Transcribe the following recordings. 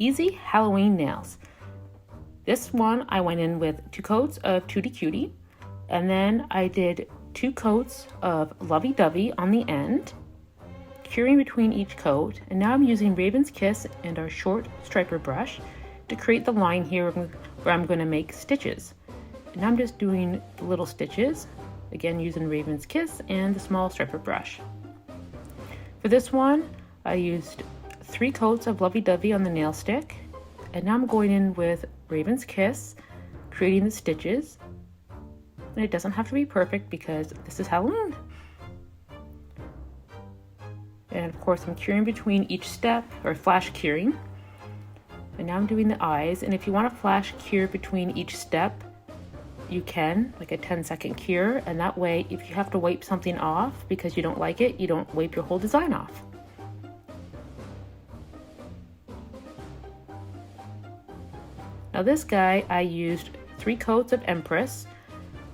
Easy Halloween Nails. This one I went in with 2 coats of Tutti Cutie, and then I did 2 coats of Lovey Dovey on the end, curing between each coat, and now I'm using Raven's Kiss and our short striper brush to create the line here where I'm going to make stitches. And I'm just doing the little stitches, again using Raven's Kiss and the small striper brush. For this one, I used 3 coats of Lovey Dovey on the nail stick, and now I'm going in with Raven's Kiss, creating the stitches. And it doesn't have to be perfect because this is Halloween. And of course I'm curing between each step, or flash curing. And now I'm doing the eyes, and if you want to flash cure between each step, you can, like a 10-second cure, and that way if you have to wipe something off because you don't like it, you don't wipe your whole design off. Now this guy, I used 3 coats of Empress,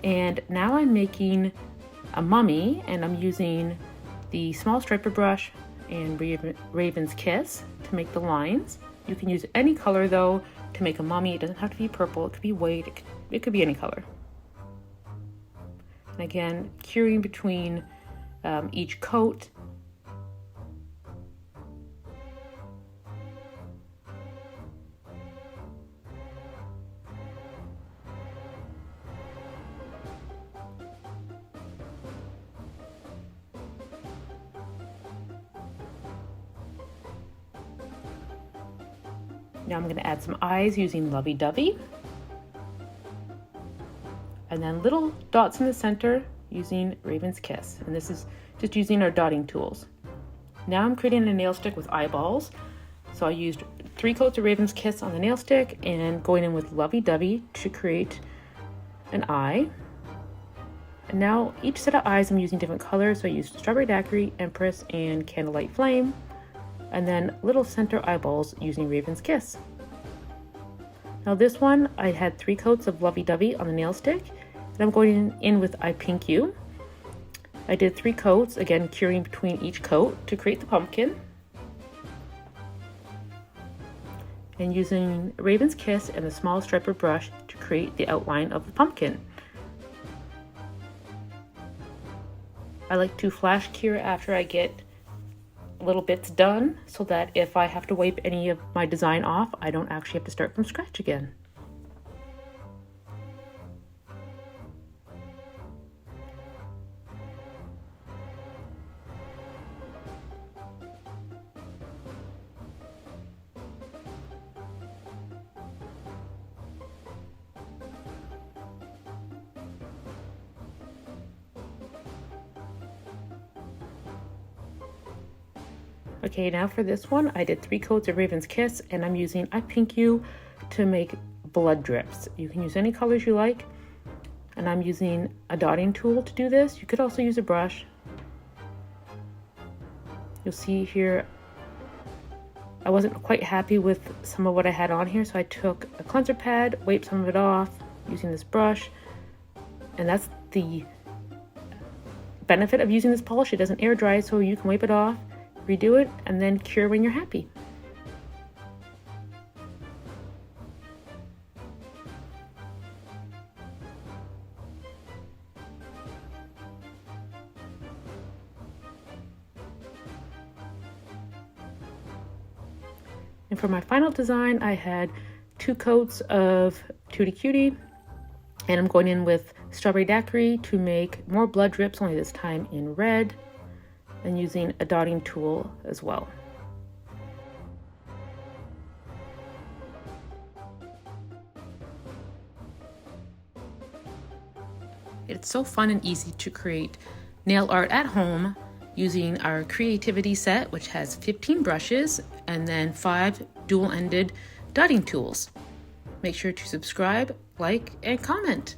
and now I'm making a mummy, and I'm using the small striper brush and Raven's Kiss to make the lines. You can use any color though to make a mummy. It doesn't have to be purple, it could be white, it could be any color. And again, curing between each coat. Now I'm going to add some eyes using Lovey Dovey. And then little dots in the center using Raven's Kiss. And this is just using our dotting tools. Now I'm creating a nail stick with eyeballs. So I used 3 coats of Raven's Kiss on the nail stick and going in with Lovey Dovey to create an eye. And now each set of eyes I'm using different colors. So I used Strawberry Daiquiri, Empress, and Candlelight Flame. And then little center eyeballs using Raven's Kiss. Now this one, I had 3 coats of Lovey Dovey on the nail stick, and I'm going in with I Pink You. I did 3 coats, again curing between each coat to create the pumpkin. And using Raven's Kiss and the small striper brush to create the outline of the pumpkin. I like to flash cure after I get little bits done, so that if I have to wipe any of my design off, I don't actually have to start from scratch again. Okay, now for this one, I did 3 coats of Raven's Kiss, and I'm using I Pink You to make blood drips. You can use any colors you like, and I'm using a dotting tool to do this. You could also use a brush. You'll see here, I wasn't quite happy with some of what I had on here, so I took a cleanser pad, wiped some of it off using this brush, and that's the benefit of using this polish. It doesn't air dry, so you can wipe it off, redo it, and then cure when you're happy. And for my final design, I had 2 coats of Tutti Cutie, and I'm going in with Strawberry Daiquiri to make more blood drips, only this time in red, and using a dotting tool as well. It's so fun and easy to create nail art at home using our creativity set, which has 15 brushes and then 5 dual-ended dotting tools. Make sure to subscribe, like, and comment.